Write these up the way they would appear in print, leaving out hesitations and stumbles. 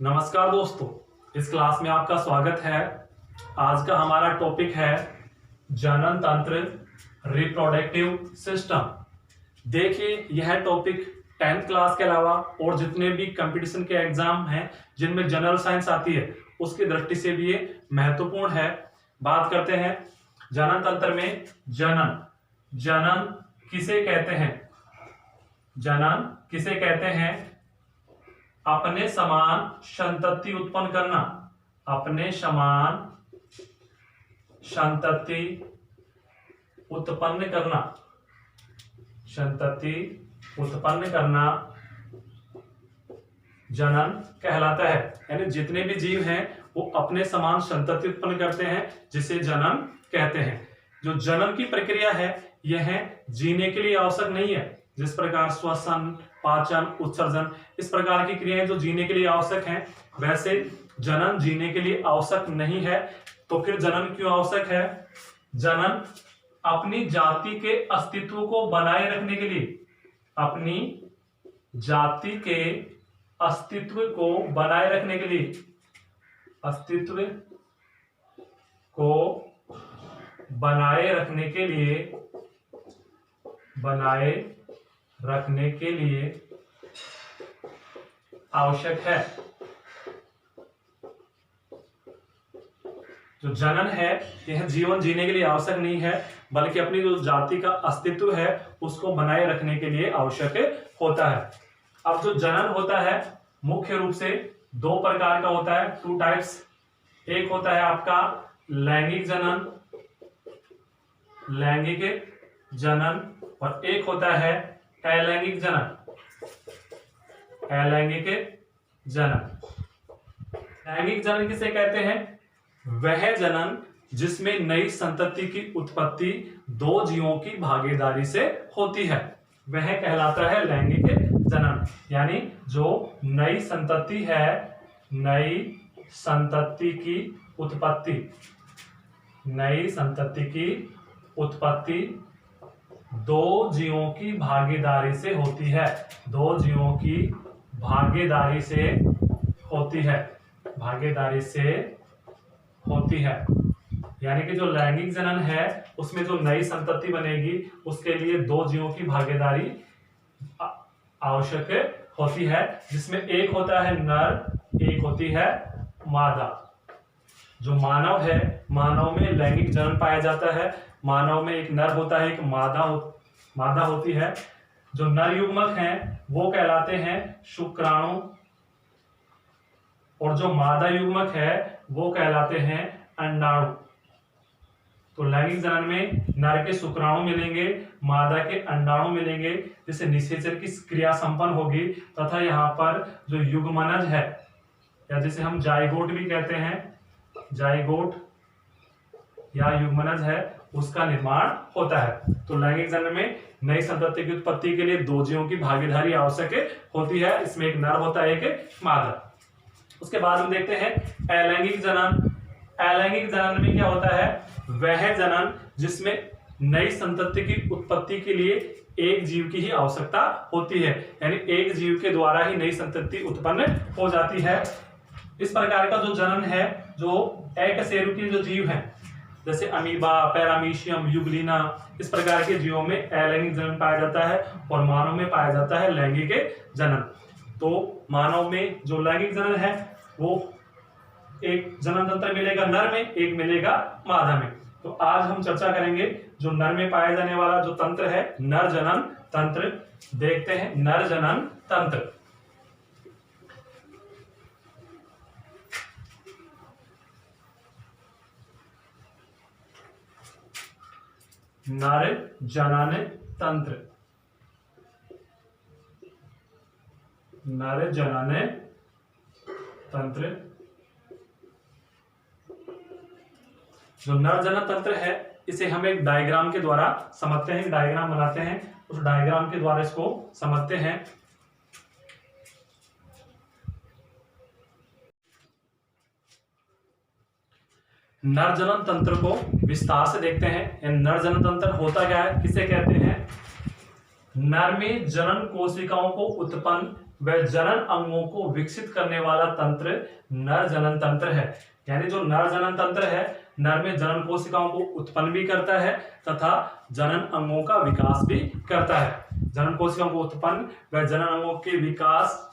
नमस्कार दोस्तों, इस क्लास में आपका स्वागत है। आज का हमारा टॉपिक है जनन तंत्र, रिप्रोडक्टिव सिस्टम। देखिए, यह टॉपिक 10th क्लास के अलावा और जितने भी कंपटीशन के एग्जाम हैं जिनमें जनरल साइंस आती है उसकी दृष्टि से भी ये महत्वपूर्ण है। बात करते हैं जनन तंत्र में। जनन किसे कहते हैं? जनन किसे कहते हैं? अपने समान संतति उत्पन्न करना। अपने समान संतति उत्पन्न करना। संतति उत्पन्न करना जनन कहलाता है। यानी जितने भी जीव हैं वो अपने समान संतति उत्पन्न करते हैं, जिसे जनन कहते हैं। जो जनन की प्रक्रिया है यह जीने के लिए आवश्यक नहीं है। जिस प्रकार श्वसन, पाचन, उत्सर्जन इस प्रकार की क्रियाएं जो जीने के लिए आवश्यक हैं, वैसे जनन जीने के लिए आवश्यक नहीं है। तो फिर जनन क्यों आवश्यक है? जनन अपनी जाति के अस्तित्व को बनाए रखने के लिए, अपनी जाति के अस्तित्व को बनाए रखने के लिए, अस्तित्व को बनाए रखने के लिए, बनाए रखने के लिए आवश्यक है। जो जनन है यह जीवन जीने के लिए आवश्यक नहीं है, बल्कि अपनी जो जाति का अस्तित्व है उसको बनाए रखने के लिए आवश्यक होता है। अब जो जनन होता है मुख्य रूप से दो प्रकार का होता है, 2 टाइप्स। एक होता है आपका लैंगिक जनन, लैंगिक जनन, और एक होता है अलैंगिक जनन, अलैंगिक जनन। लैंगिक जनन किसे कहते हैं? वह जनन जिसमें नई संतति की उत्पत्ति दो जीवों की भागीदारी से होती है, वह कहलाता है लैंगिक जनन। यानी जो नई संतति है, नई संतति की उत्पत्ति, नई संतति की उत्पत्ति दो जीवों की भागीदारी से होती है, दो जीवों की भागीदारी से होती है, भागीदारी से होती है। यानी कि जो लैंगिक जनन है उसमें जो नई संतति बनेगी उसके लिए दो जीवों की भागीदारी आवश्यक होती है, जिसमें एक होता है नर, एक होती है मादा। जो मानव है, मानव में लैंगिक जनन पाया जाता है। मानव में एक नर होता है, एक मादा होती है। जो नर युग्मक हैं वो कहलाते हैं शुक्राणु, और जो मादा युग्मक है वो कहलाते हैं अंडाणु। तो लैंगिक जनन में नर के शुक्राणु मिलेंगे, मादा के अंडाणु मिलेंगे, जिससे निषेचन की क्रिया संपन्न होगी, तथा यहाँ पर जो युग्मनज है या जिसे हम जाइगोट भी कहते हैं, जाइगोट या युग्मनज है, उसका निर्माण होता है। तो लैंगिक जनन में नई संतति की उत्पत्ति के लिए दो जीवों की भागीदारी आवश्यक होती है। इसमें एक नर होता है, एक मादा। उसके बाद हम देखते हैं अलैंगिक जनन। अलैंगिक जनन में क्या होता है? वह जनन जिसमें नई संतति की उत्पत्ति के लिए एक जीव की ही आवश्यकता होती है, यानी एक जीव के द्वारा ही नई संतति उत्पन्न हो जाती है। इस प्रकार का जो जनन है, जो एकशेरुकीय जो जीव हैं जैसे अमीबा, पैरामीशियम, युगलिना, इस प्रकार के जीवों में अलैंगिक जनन पाया जाता है, और मानव में पाया जाता है लैंगिक जनन। तो मानव में जो लैंगिक जनन है वो एक जनन तंत्र मिलेगा नर में, एक मिलेगा मादा में। तो आज हम चर्चा करेंगे जो नर में पाया जाने वाला जो तंत्र है, नर जनन तंत्र। देखते हैं नर जनन तंत्र। नर जनन तंत्र, नर जनन तंत्र। जो नर जनन तंत्र है इसे हम एक डायग्राम के द्वारा समझते हैं। डायग्राम बनाते हैं, उस डायग्राम के द्वारा इसको समझते हैं। नर जनन तंत्र को विस्तार से देखते हैं। नर जनन तंत्र होता क्या है, किसे कहते हैं? नर में जनन कोशिकाओं को उत्पन्न वह जनन अंगों को विकसित करने वाला तंत्र नर जनन तंत्र है। यानी जो नर जनन तंत्र है, नर में जनन कोशिकाओं को उत्पन्न भी करता है तथा जनन अंगों का विकास भी करता है। जनन कोशिकाओं को उत्पन्न व जनन अंगों के विकास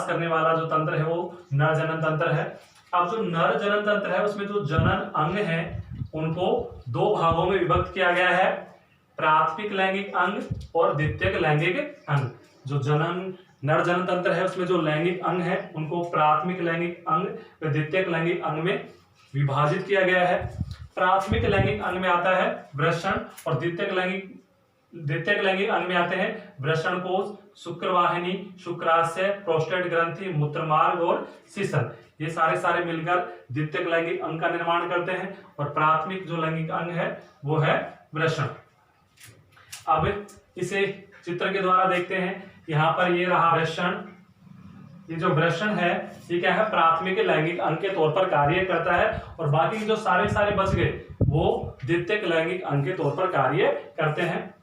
करने वाला जो तंत्र है वो नर जनन तंत्र है। अब जो नर जनन तंत्र है उसमें जो जनन अंग है उनको दो भागों में विभक्त किया गया है, प्राथमिक लैंगिक अंग और द्वितीयक लैंगिक अंग। जो नर जनन तंत्र है उसमें जो लैंगिक अंग है उनको प्राथमिक लैंगिक अंग व द्वितीयक लैंगिक अंग में विभाजित किया गया है। प्राथमिक लैंगिक अंग में आता है वृषण और द्वितीयक लैंगिक अंग में आते हैं वृषण कोश, शुक्रवाहिनी, शुक्राशय, प्रोस्टेट ग्रंथि, मूत्रमार्ग और सीसन। ये सारे मिलकर द्वितीयक लैंगिक अंग का निर्माण करते हैं और प्राथमिक जो लैंगिक अंग है वो है वृषण। अब इसे चित्र के द्वारा देखते हैं। यहाँ पर ये रहा वृषण। ये जो वृषण है ये क्या है, प्राथमिक लैंगिक अंग के तौर पर कार्य करता है और बाकी जो सारे बच गए वो द्वितीयक लैंगिक अंग के तौर पर कार्य करते हैं।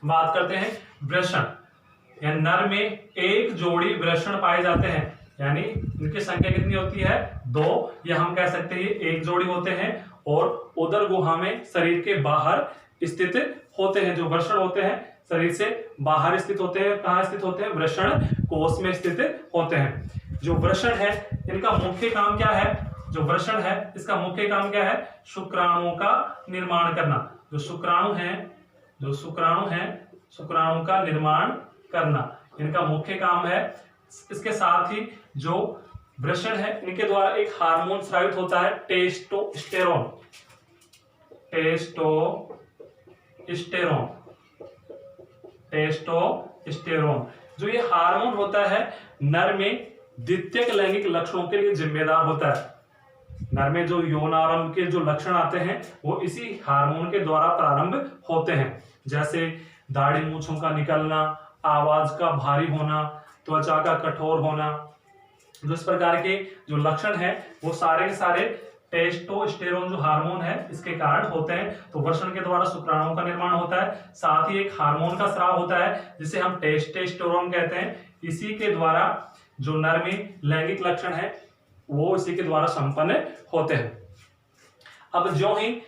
बात करते हैं वृषण। या नर में एक जोड़ी वृषण पाए जाते हैं, यानी इनकी संख्या कितनी होती है, 2, या हम कह सकते हैं एक जोड़ी होते हैं और उदर गुहा में शरीर के बाहर स्थित होते हैं। जो वृषण होते हैं शरीर से बाहर स्थित होते हैं। कहाँ स्थित होते हैं, वृषण कोश में स्थित होते हैं। जो वृषण है इनका मुख्य काम क्या है, जो वृषण है इसका मुख्य काम क्या है, शुक्राणुओं का निर्माण करना। जो शुक्राणु है शुक्राणु का निर्माण करना इनका मुख्य काम है। इसके साथ ही जो वृषण है इनके द्वारा एक हार्मोन स्रावित होता है, टेस्टोस्टेरोन। जो ये हार्मोन होता है नर में द्वितीयक लैंगिक लक्षणों के लिए जिम्मेदार होता है। नर में जो यौनारंभ के जो लक्षण आते हैं वो इसी हार्मोन के द्वारा प्रारंभ होते हैं, जैसे दाढ़ी मूंछों का निकलना, आवाज का भारी होना, त्वचा का कठोर होना। जो इस प्रकार के जो लक्षण है वो सारे के सारे टेस्टोस्टेरोन जो हार्मोन है इसके कारण होते हैं। तो वृषण के द्वारा शुक्राणुओं का निर्माण होता है, साथ ही एक हार्मोन का स्राव होता है जिसे हम टेस्टोस्टेरोन कहते हैं। इसी के द्वारा जो नर में लैंगिक लक्षण है वो इसी के द्वारा संपन्न होते हैं। अब जो ही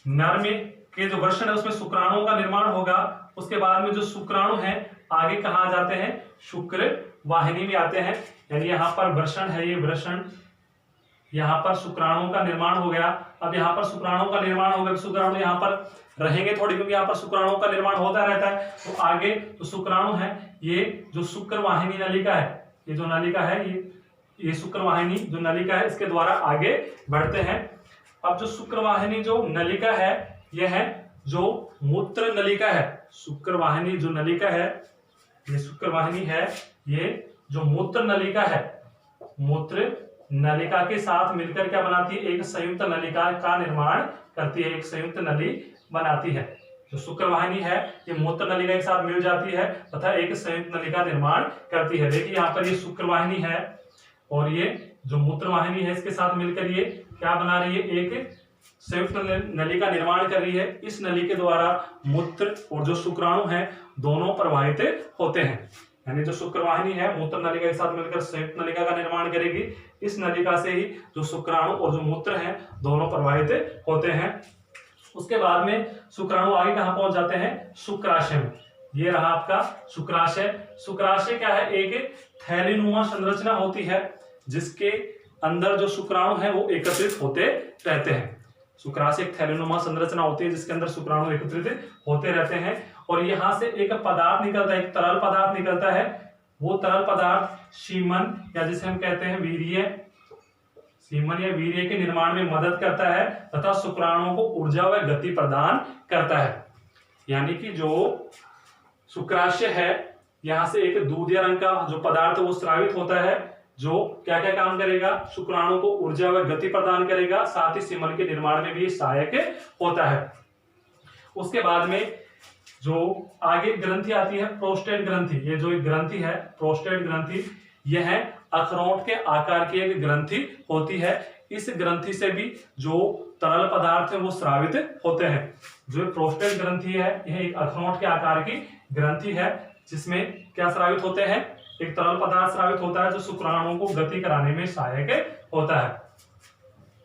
नर में के जो वृषण है उसमें शुक्राणुओं का निर्माण होगा, उसके बाद में जो शुक्राणु है आगे कहाँ जाते हैं, शुक्र वाहिनी में आते हैं। यानी यहाँ पर वृषण है, ये वृषण, यहाँ पर शुक्राणुओं का निर्माण हो गया। अब यहाँ पर शुक्राणुओं का निर्माण हो गया, शुक्राणु यहाँ पर रहेंगे थोड़ी क्योंकि यहाँ पर शुक्राणुओं का निर्माण होता रहता है। तो आगे जो शुक्राणु है ये जो शुक्र वाहिनी नलिका है, ये जो नलिका है ये शुक्र वाहिनी जो नलिका है इसके द्वारा आगे बढ़ते हैं। अब जो शुक्र वाहिनी जो नलिका है यह है जो मूत्र नलिका है। शुक्र वाहिनी जो नलिका है, ये शुक्र वाहिनी है, ये जो मूत्र नलिका है, मूत्र नलिका के साथ मिलकर क्या बनाती है, एक संयुक्त नलिका का निर्माण करती है, एक संयुक्त नली बनाती है। जो शुक्र वाहिनी है ये मूत्र नलिका के साथ मिल जाती है तथा एक संयुक्त नलिका निर्माण करती है। देखिए यहाँ पर ये शुक्र वाहिनी है और ये जो मूत्र वाहिनी है इसके साथ मिलकर ये क्या बना रही है, एक संयुक्त नलिका निर्माण कर रही है। इस नली के द्वारा मूत्र और जो शुक्राणु है दोनों प्रवाहित होते हैं। यानी जो शुक्र वाहिनी है मूत्र नलिका के साथ मिलकर संयुक्त नलिका का निर्माण करेगी। इस नलिका से ही जो शुक्राणु और जो मूत्र है दोनों प्रवाहित होते हैं। उसके बाद में शुक्राणु आगे कहाँ पहुंच जाते हैं, शुक्राशय में। ये रहा आपका शुक्राशय। शुक्राशय क्या है, एक थैलीनुमा संरचना होती है जिसके अंदर जो शुक्राणु है वो एकत्रित होते रहते हैं। शुक्राशय एक थैलीनुमा संरचना होती है जिसके अंदर शुक्राणु एकत्रित होते रहते हैं और यहाँ से एक पदार्थ निकलता है, एक तरल पदार्थ निकलता है। वो तरल पदार्थ सीमन या जिसे हम कहते हैं वीर्य, सीमन या वीर्य के निर्माण में मदद करता है तथा शुक्राणुओं को ऊर्जा व गति प्रदान करता है। यानी कि जो शुक्राशय है यहाँ से एक दूधिया रंग का जो पदार्थ वो स्रावित होता है जो क्या क्या काम करेगा, शुक्राणु को ऊर्जा व गति प्रदान करेगा, साथ ही सीमन के निर्माण में भी सहायक होता है। उसके बाद में जो आगे ग्रंथि आती है प्रोस्टेट ग्रंथि। ये जो एक ग्रंथि है प्रोस्टेट ग्रंथि, यह अखरोट के आकार की एक ग्रंथि होती है। इस ग्रंथि से भी जो तरल पदार्थ है वो स्रावित होते हैं। जो प्रोस्टेट ग्रंथि है यह एक अखरोट के आकार की ग्रंथि है जिसमें क्या स्रावित होते हैं, एक तरल पदार्थ स्रावित होता है जो शुक्राणुओं को गति कराने में सहायक होता है।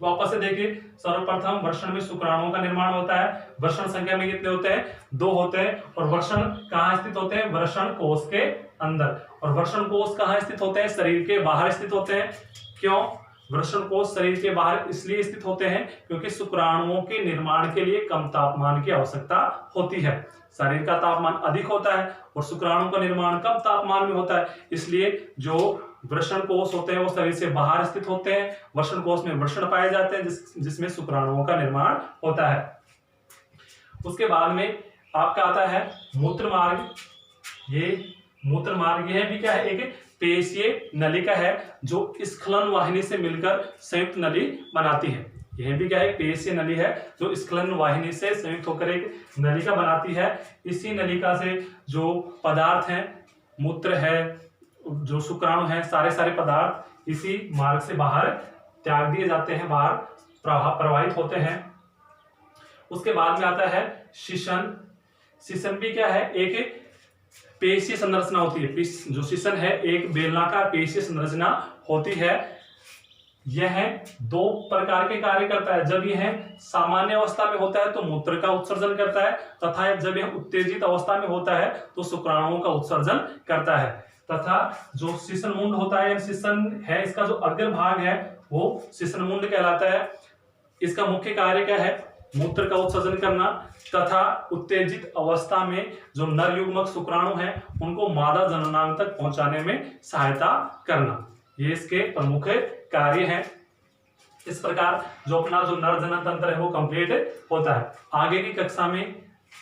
वापस से देखिए, सर्वप्रथम वृषण में शुक्राणुओं का निर्माण होता है। वृषण संख्या में कितने होते हैं, 2 होते हैं। और वृषण कहाँ स्थित होते हैं, वृषण कोश के अंदर। और वृषण कोश कहाँ स्थित होते हैं, शरीर के बाहर स्थित होते हैं। क्यों वृषण कोश शरीर के बाहर इसलिए स्थित होते हैं क्योंकि शुक्राणुओं के निर्माण के लिए कम तापमान की आवश्यकता होती है। शरीर का तापमान अधिक होता है और शुक्राणु का निर्माण कम तापमान में होता है, इसलिए जो वृषण कोश होते हैं वो शरीर से बाहर स्थित होते हैं। वृषण कोश में वृषण पाए जाते हैं जिसमें शुक्राणुओं का निर्माण होता है। उसके बाद में आपका आता है मूत्र मार्ग। ये मूत्र मार्ग यह भी क्या है, एक पेशीय नलिका है जो स्खलन वाहिनी से मिलकर संयुक्त नली बनाती है। यह भी क्या है, पेशीय नली है जो स्खलन वाहिनी से संयुक्त होकर एक नलिका बनाती है। इसी नलिका से जो पदार्थ हैं, मूत्र है, जो शुक्राणु है, सारे पदार्थ इसी मार्ग से बाहर त्याग दिए जाते हैं, बाहर प्रवाहित होते हैं। उसके बाद में आता है शिशन। शिशन भी क्या है, एक पेशीय संरचना होती है। जो शिशन है एक बेलनाकार पेशीय संरचना होती है। यह 2 प्रकार के कार्य करता है। जब यह सामान्य अवस्था में होता है तो मूत्र का उत्सर्जन करता है, तथा जब यह उत्तेजित अवस्था में होता है तो शुक्राणुओं का उत्सर्जन करता है। तथा जो शिशन मुंड होता है, शिशन है, इसका जो अग्र भाग है वो शिशन मुंड कहलाता है। इसका मुख्य कार्य क्या है, मूत्र का उत्सर्जन करना तथा उत्तेजित अवस्था में जो नर युग्मक शुक्राणु हैं उनको मादा जननांग तक पहुंचाने में सहायता करना। ये इसके प्रमुख कार्य हैं। इस प्रकार जो अपना जो नर जनन तंत्र है वो कंप्लीट होता है। आगे की कक्षा में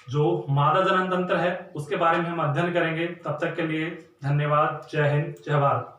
जो मादा जनन तंत्र है उसके बारे में हम अध्ययन करेंगे। तब तक के लिए धन्यवाद। जय हिंद, जय भारत।